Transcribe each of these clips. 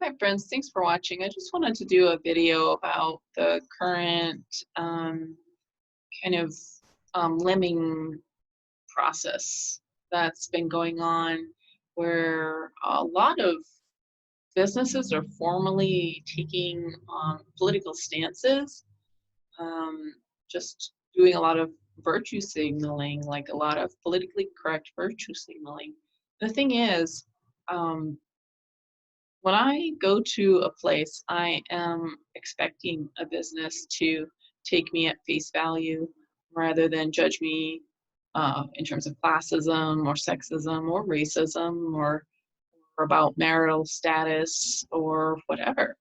Hi friends, thanks for watching. I just wanted to do a video about the current kind of lemming process that's been going on, where a lot of businesses are formally taking political stances, um, just doing a lot of virtue signaling, like a lot of politically correct virtue signaling. The thing is, um, when I go to a place, I am expecting a business to take me at face value rather than judge me in terms of classism or sexism or racism or about marital status or whatever.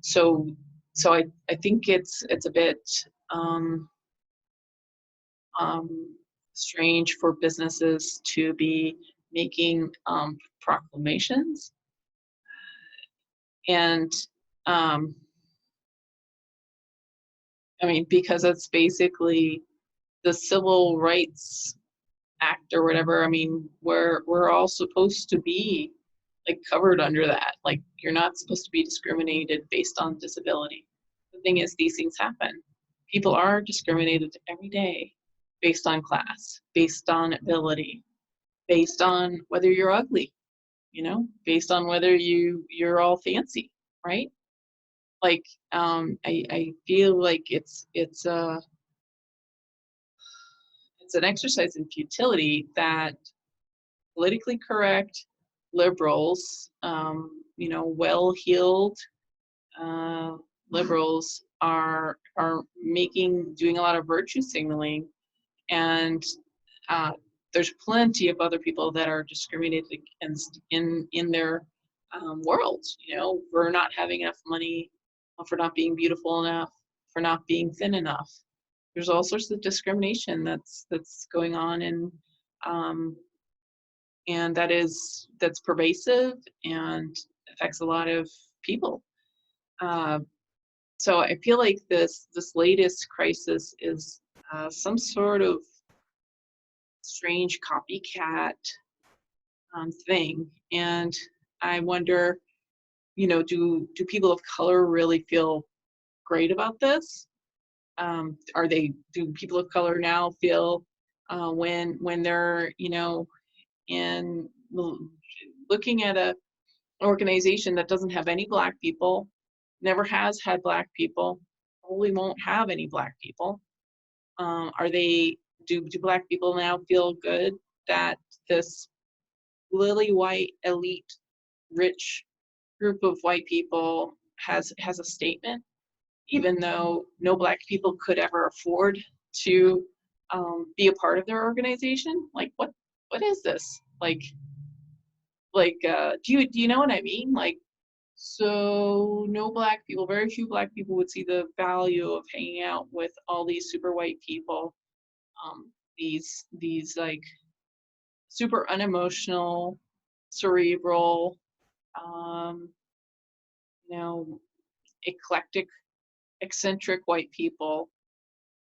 So, so I think it's a bit um, um, strange for businesses to be making proclamations and um, I mean, because it's basically the Civil Rights Act or whatever. I mean, we're all supposed to be like covered under that. Like, you're not supposed to be discriminated based on disability. The thing is, these things happen. People are discriminated every day based on class, based on ability, based on whether you're ugly, based on whether you're all fancy, right? Like, I feel like it's an exercise in futility that politically correct liberals, well-heeled uh, liberals are doing a lot of virtue signaling, and uh, there's plenty of other people that are discriminated against in their world. For not having enough money, for not being beautiful enough, for not being thin enough. There's all sorts of discrimination that's going on, um, and that's pervasive and affects a lot of people. Uh, so I feel like this latest crisis is some sort of strange copycat thing, and I wonder, do people of color really feel great about this? Do people of color now feel when they're in looking at a organization that doesn't have any black people, never has had black people, probably won't have any black people? Are they do black people now feel good that this lily white elite rich group of white people has a statement, even though no black people could ever afford to be a part of their organization? Like, what is this? Do you know what I mean? Like, so no black people, very few black people would see the value of hanging out with all these super white people, these like super unemotional, cerebral, um, you know, eclectic, eccentric white people.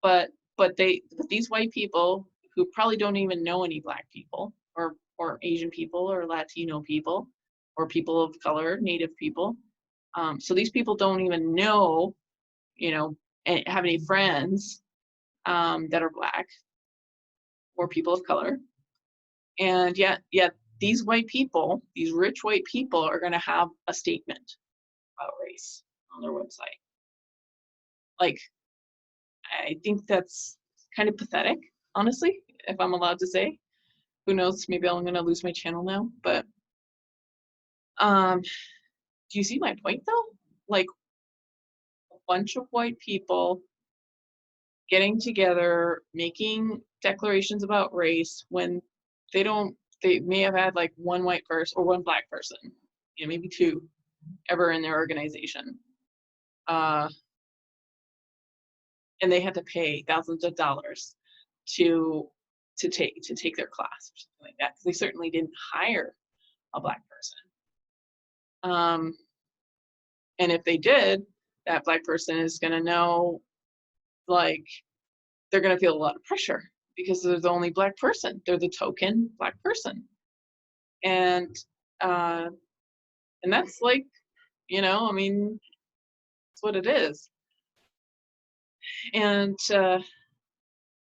But but these white people who probably don't even know any black people or Asian people or Latino people or people of color, Native people. So these people don't even know, have any friends that are black or people of color, and yet these white people, these rich white people, are going to have a statement about race on their website. Like, I think that's kind of pathetic, honestly, if I'm allowed to say. Who knows? Maybe I'm going to lose my channel now. But do you see my point, though? Like, a bunch of white people getting together, making declarations about race when they may have had like one white person or one black person, maybe two ever in their organization. And they had to pay thousands of dollars to take their class or something like that, because they certainly didn't hire a black person. And if they did, that black person is going to know, like, they're going to feel a lot of pressure because they're the only black person. They're the token black person. And And that's like, I mean, that's what it is. And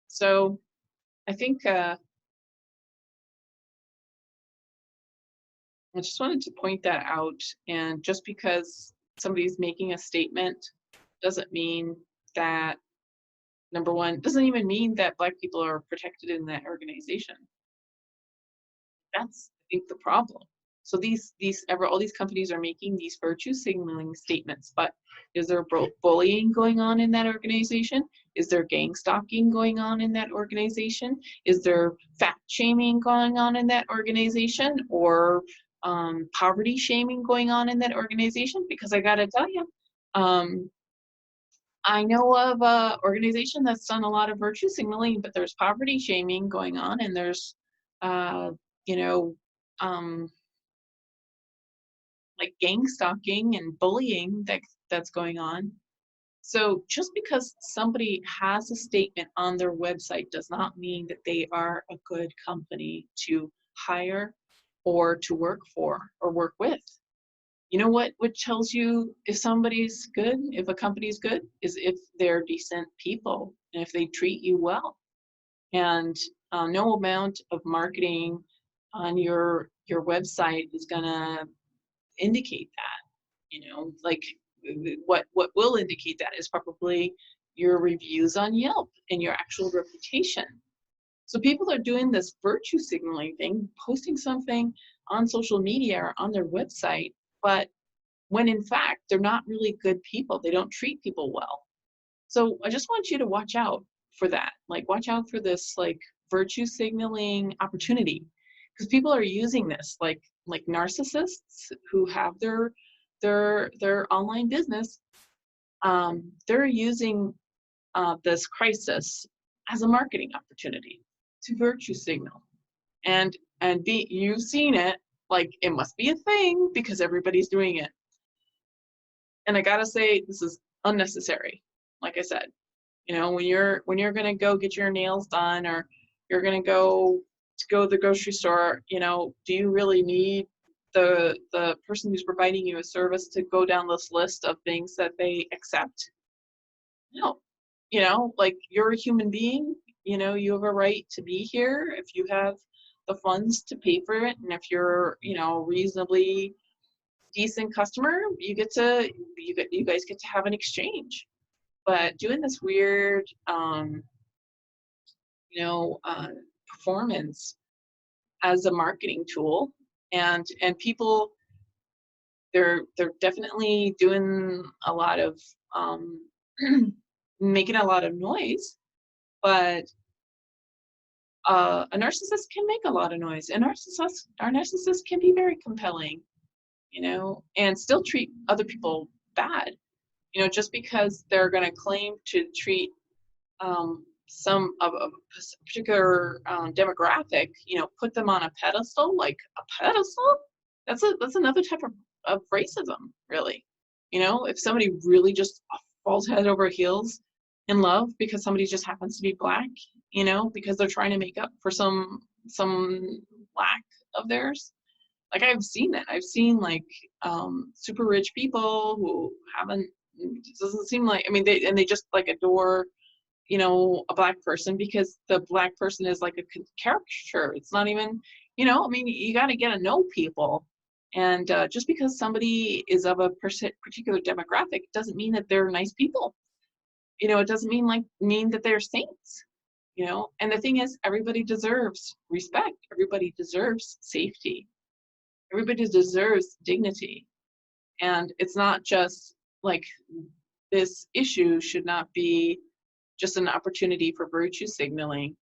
so I think I just wanted to point that out. And just because somebody's making a statement doesn't mean that, number one, doesn't even mean that Black people are protected in that organization. That's, I think, the problem. So all these companies are making these virtue signaling statements, but is there bullying going on in that organization? Is there gang stalking going on in that organization? Is there fat shaming going on in that organization, or poverty shaming going on in that organization? Because I gotta tell you, I know of a organization that's done a lot of virtue signaling, but there's poverty shaming going on, and there's, uh, you know, um, like gang stalking and bullying that's going on. So just because somebody has a statement on their website does not mean that they are a good company to hire or to work for or work with. You know what tells you if somebody's good, if a company's good, is if they're decent people and if they treat you well. And no amount of marketing on your website is gonna indicate that. Like, what will indicate that is probably your reviews on Yelp and your actual reputation. So people are doing this virtue signaling thing, posting something on social media or on their website, but when in fact they're not really good people. They don't treat people well. So I just want you to watch out for that. Like, watch out for this, like, virtue signaling opportunity, because people are using this, like narcissists who have their online business. They're using this crisis as a marketing opportunity to virtue signal, and you've seen it. Like, it must be a thing because everybody's doing it. And I gotta say, this is unnecessary. Like I said, when you're gonna go get your nails done, or you're gonna go to the grocery store, do you really need the person who's providing you a service to go down this list of things that they accept? No. Like, you're a human being. You have a right to be here if you have the funds to pay for it, and if you're reasonably decent customer, you guys get to have an exchange. But doing this weird you know uh, performance as a marketing tool, and people, they're definitely doing a lot of um, making a lot of noise, but a narcissist can make a lot of noise, and our narcissists can be very compelling, and still treat other people bad. Just because they're going to claim to treat some of a particular demographic, put them on a pedestal, like a pedestal. That's another type of racism, really. If somebody really just falls head over heels in love because somebody just happens to be Black, because they're trying to make up for some lack of theirs. Like, I've seen that. I've seen, like, super rich people who haven't. It doesn't seem like, I mean, they just, like, adore a Black person because the Black person is like a caricature. It's not even, I mean, you got to get to know people. And just because somebody is of a particular demographic doesn't mean that they're nice people. It doesn't mean that they're saints. And the thing is, everybody deserves respect. Everybody deserves safety. Everybody deserves dignity. And it's not just like, this issue should not be just an opportunity for virtue signaling,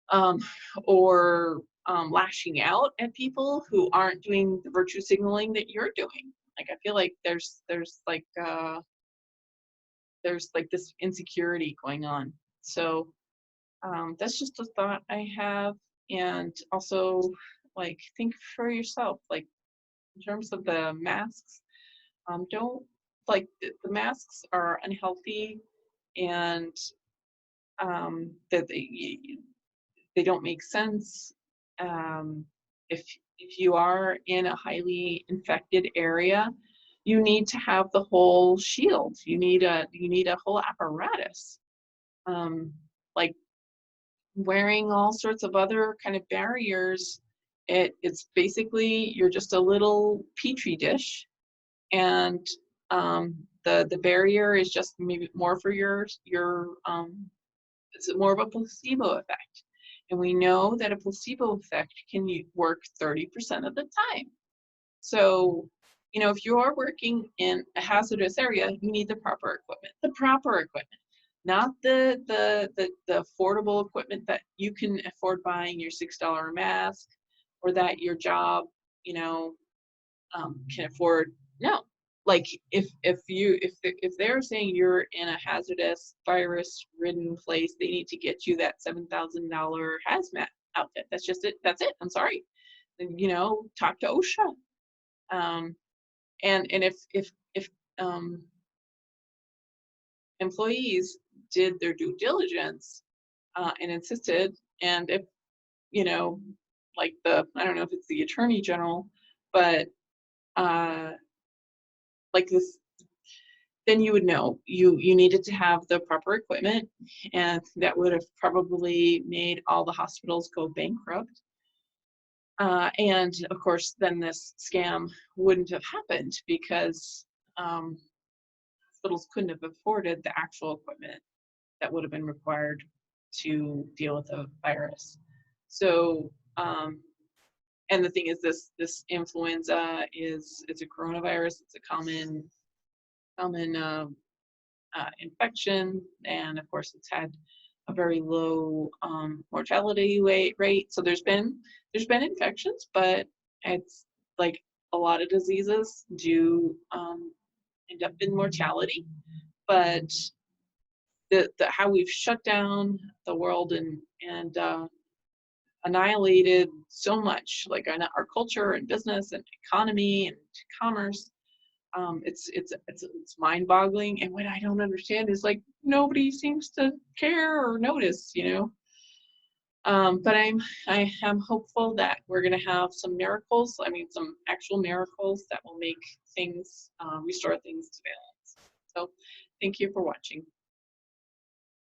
um, or lashing out at people who aren't doing the virtue signaling that you're doing. Like, I feel like there's like this insecurity going on. So that's just a thought I have. And also, like, think for yourself, like, in terms of the masks, don't, like, the masks are unhealthy, and that they don't make sense. If if you are in a highly infected area, you need to have the whole shield. You need a whole apparatus. Um, like wearing all sorts of other kind of barriers. It's basically you're just a little petri dish, and the barrier is just maybe more for your it's more of a placebo effect. And we know that a placebo effect can work 30% of the time. So, if you are working in a hazardous area, you need the proper equipment. The proper equipment, not the affordable equipment that you can afford buying your $6 mask, or that your job, can afford. No, like if they're saying you're in a hazardous virus-ridden place, they need to get you that $7,000 hazmat outfit. That's just it. That's it. I'm sorry. Talk to OSHA. And if employees did their due diligence and insisted, and if you know, like I don't know if it's the attorney general, but uh, like this, then you would know you needed to have the proper equipment, and that would have probably made all the hospitals go bankrupt. And of course, then this scam wouldn't have happened because hospitals couldn't have afforded the actual equipment that would have been required to deal with the virus. So, and the thing is, this influenza it's a coronavirus. It's a common infection, and of course, it's had a very low mortality rate. So there's been infections, but it's like a lot of diseases do end up in mortality. But the how we've shut down the world and annihilated so much, like our culture and business and economy and commerce. It's mind-boggling, and what I don't understand is like nobody seems to care or notice, But I am hopeful that we're going to have some miracles. I mean, some actual miracles that will make things restore things to balance. So, thank you for watching.